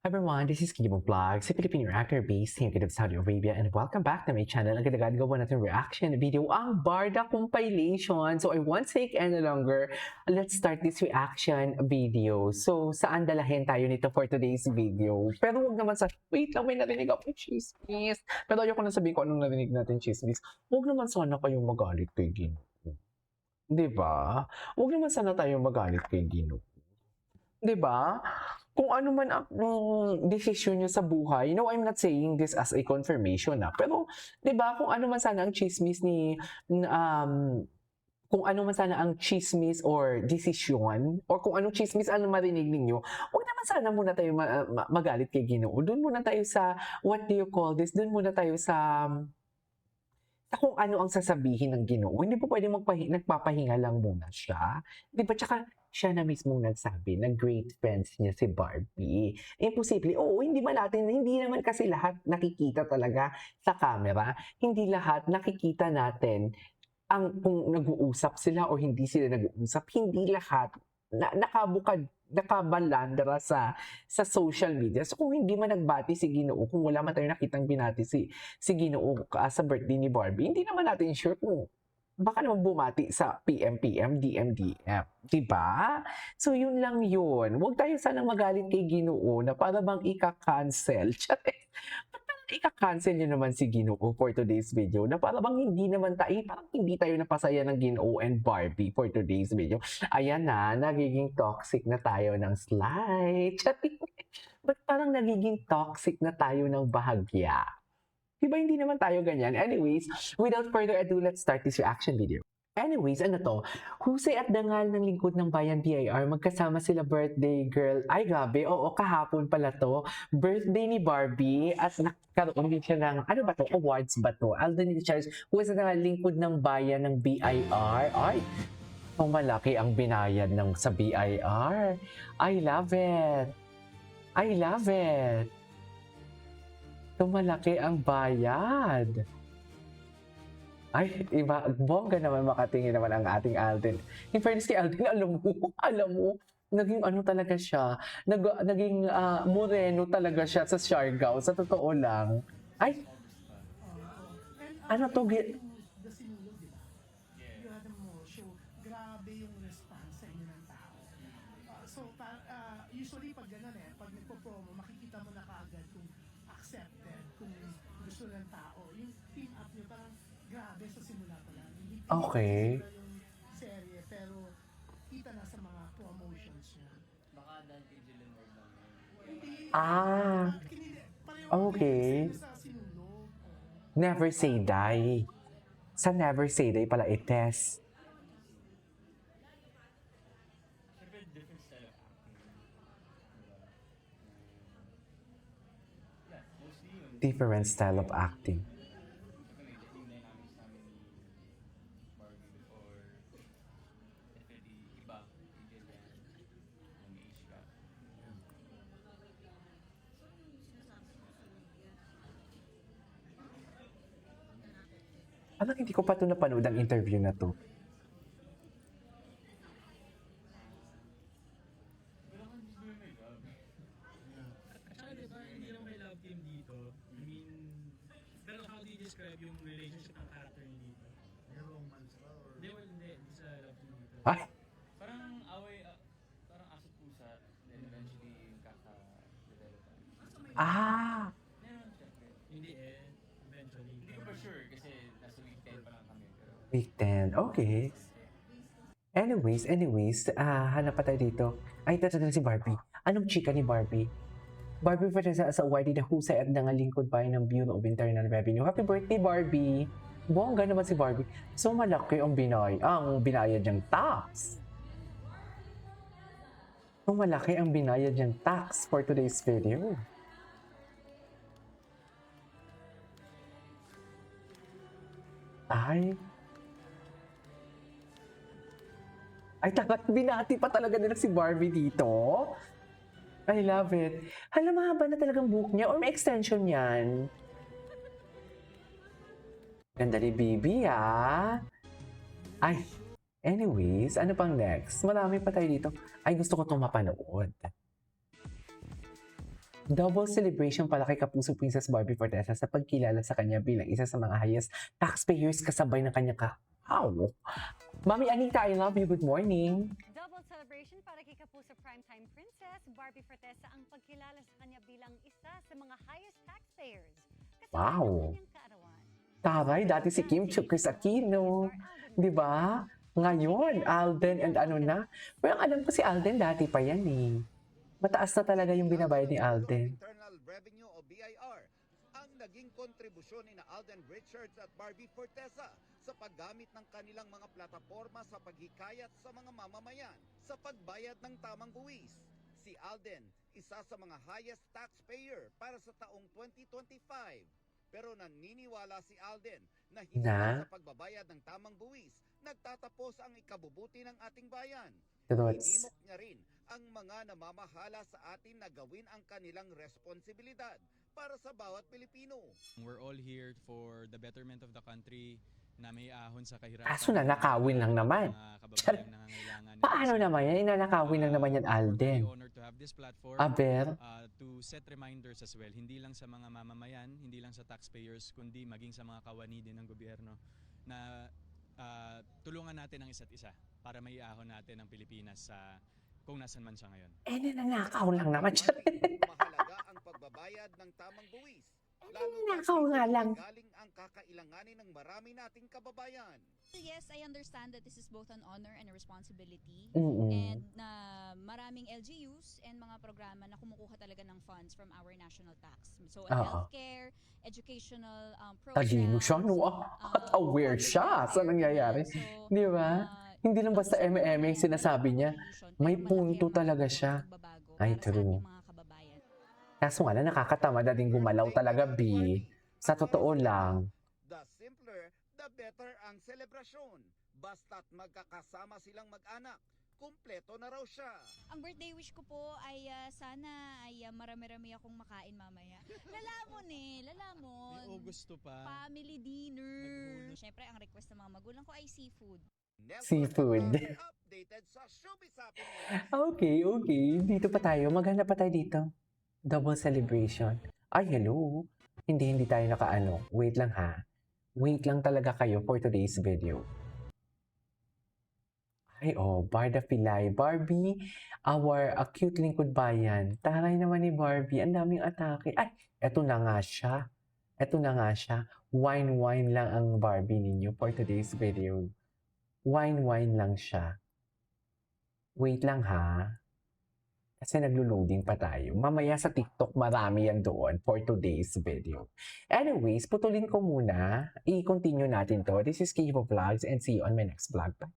Everyone, this is Kibo Vlog, a Filipino actor based here in Saudi Arabia, and welcome back to my channel. Agad-agad gawa natin reaction video ang Barda compilation. So I won't take any longer. Let's start this reaction video. So saan dalahin tayo nito for today's video? Pero wag naman wait lang, may narinig akong chismis. Pero ayoko na sabihin ko anong narinig natin chismis. Huwag naman sana kayong magalit kay Ginoo. Diba? Huwag naman sana tayong magalit kay Ginoo. 'Di ba? Kung ano man ang desisyon niyo sa buhay, no, I'm not saying this as a confirmation, pero 'di ba kung ano man sana ang tsismis kung ano man sana ang tsismis or desisyon or kung anong tsismis ang marinig ninyo, huwag naman sana muna tayo magalit kay Ginoo. Do'n muna tayo sa what do you call this, do'n muna tayo sa kung ano ang sasabihin ng Ginoo. Hindi po puwedeng nagpapahinga lang muna siya, 'di ba? Tsaka siya na mismong nagsabi na great friends niya si Barbie. Imposible, oo, hindi naman kasi lahat nakikita talaga sa camera. Hindi lahat nakikita natin kung nag-uusap sila o hindi sila nag-uusap. Hindi lahat nakabalandra sa social media. So kung hindi man nagbati si Ginoo, kung wala man tayong nakitang binati si Ginoo sa birthday ni Barbie, hindi naman natin sure kung baka naman bumati sa PM, DM, di ba? So yun lang yun. Huwag tayo sanang magalit kay Ginoo na para bang ika-cancel. Ba't parang ika-cancel niyo naman si Ginoo for today's video na para bang parang hindi tayo napasaya ng Ginoo and Barbie for today's video. Ayan na, nagiging toxic na tayo ng slide. Ba't parang nagiging toxic na tayo ng bahagya? Diba hindi naman tayo ganyan? Anyways, without further ado, let's start this reaction video. Anyways, ano to? Husay at dangal ng lingkod ng bayan BIR, magkasama sila birthday girl. Ay, grabe. Oo, kahapon pala to. Birthday ni Barbie at nagkaroon din siya ng, ano ba to? Awards ba to? Alden Charles, husay at dangal lingkod ng bayan ng BIR. Ay, malaki ang binayad sa BIR. I love it. I love it. Malaki ang bayad. Ay, iba, bongga naman makatingin naman ang ating Alden. In fairness kay Alden, alam mo, naging ano talaga siya, naging moreno talaga siya sa Siargao, sa totoo lang. Ay, ano to, The sinulog, di ba? You had the most show. Grabe yung response sa inyo ng tao. Usually pag gano'n pag nagpo-promo, makikita mo na kaagad kung accepted, kung gusto ng tao. Yung team up nyo, parang grabe sa simula pa lang. Hindi okay. yung serye, pero kita na sa mga promotions niya. Baka dahil kay Jillian Ward lang yun. Hindi. Ah, Okay. Sa sinulog. Never say die. Sa never say die pala i-test. Siyempre, different style of acting. Yeah, mostly yun. Different style of acting. Siyempre, yung dynamics namin ni Barbie before, definitely iba, kay Jillian, may age gap. Parang hindi ko pa ito napanood ang interview na to. Pero kung just doing my job. Tsaka diba, hindi lang may love team dito. I mean, pero how do you describe yung relationship ng character niyo dito? May romance ba? Or... Hindi sa love team dito. Ay, Parang away, parang aso pusa, then eventually kaka-develop. ah, Meron, siyempre. Hindi eventually. Hindi ko pa sure kasi nasa week 10 pa lang kami. Pero week 10. Okay. Anyways, hanap pa tayo dito. Ay, ito na si Barbie. Anong chika ni Barbie? Barbie Vanessa sa awardee na husay at nangalingkod pa ng Bureau of Internal Revenue. Happy birthday, Barbie! Bongga naman si Barbie. So, malaki ang binayad niyang tax. So, malaki ang binayad niyang tax for today's video. Ay, talaga, binati pa talaga nila si Barbie dito. I love it. Hala, mahaba na talagang buhok niya or may extension yan. Ganda ni Bibi, Ay, anyways, ano pang next? Marami pa tayo dito. Ay, gusto ko itong mapanood. Double celebration para kay Kapuso Princess Barbie Fortesa sa pagkilala sa kanya bilang isa sa mga highest taxpayers kasabay ng kanyang Wow! Mami Anita, I love you. Good morning. Double celebration para kay Kapuso Primetime Princess Barbie Fortesa ang pagkilala sa kanya bilang isa sa mga highest taxpayers. Kasabay Wow. ng kanyang kaarawan. Taray, dati si Kim Chiu Chris Aquino. Di ba? Ngayon, Alden and ano na. Pero ang alam ko si Alden dati pa yan eh. Mataas na talaga yung binabayad ni Alden. Internal Revenue o BIR ang naging kontribusyon ni Alden Richards at Barbie Fortesa sa paggamit ng kanilang mga plataforma sa paghikayat sa mga mamamayan sa pagbayad ng tamang buwis. Si Alden, isa sa mga highest taxpayer para sa taong 2025. Pero naniniwala si Alden na hindi Na? sa pagbabayad ng tamang buwis nagtatapos ang ikabubuti ng ating bayan. Truths. Inimok niya rin ang mga namamahala sa atin na gawin ang kanilang responsibilidad para sa bawat Pilipino. We're all here for the betterment of the country na may ahon sa kahirapan. Kaso nanakawin lang naman. Mga kababayang nangangailangan. Paano naman yan? Inanakawin lang naman yan, Alden. We're honored to have this platform Aber, to set reminders as well. Hindi lang sa mga mamamayan, hindi lang sa taxpayers, kundi maging sa mga kawani din ng gobyerno na tulungan natin ang isa't isa para may ahon natin ang Pilipinas sa kung nasan man siya ngayon. nanakaw lang naman siya. Mahalaga ang pagbabayad ng tamang buwis. Nanakaw nga lang. Galing ang kakailanganin ng marami nating kababayan. Yes, I understand that this is both an honor and a responsibility. Mm-mm. And na maraming LGUs and mga programa na kumukuha talaga ng funds from our national tax. So, healthcare, educational programs. Talino siya, no? At aware siya sa nangyayari. Di ba? Hindi lang basta eme-eme yung sinasabi niya. May punto talaga siya. Ay, true. Kaso nga lang, nakakatamad na din gumalaw talaga, B. Sa totoo lang. The simpler, the better ang selebrasyon. Basta't magkakasama silang mag-anak, kumpleto na raw siya. Ang birthday wish ko po ay sana ay marami-rami akong makain mamaya. Lalamon lalamon. May Augusto pa. Family dinner. Naghulog. Siyempre, ang request ng mga magulang ko ay seafood. Nelson Seafood. Navarro, updated sa Showbiz Happenings. Okay. Dito pa tayo. Maghanap pa tayo dito. Double celebration. Ay, hello. Hindi tayo nakaano. Wait lang ha. Wait lang talaga kayo for today's video. Ay, Barda Pilay. Barbie, our acute lingkod bayan. Taray naman ni Barbie. Ang daming atake. Ay, eto na nga siya. Wine lang ang Barbie ninyo for today's video. Wine lang siya. Wait lang ha. Kasi naglo-loading pa tayo. Mamaya sa TikTok, marami yan doon for today's video. Anyways, putulin ko muna. I-continue natin to. This is Kivo Vlogs and see you on my next vlog. Bye.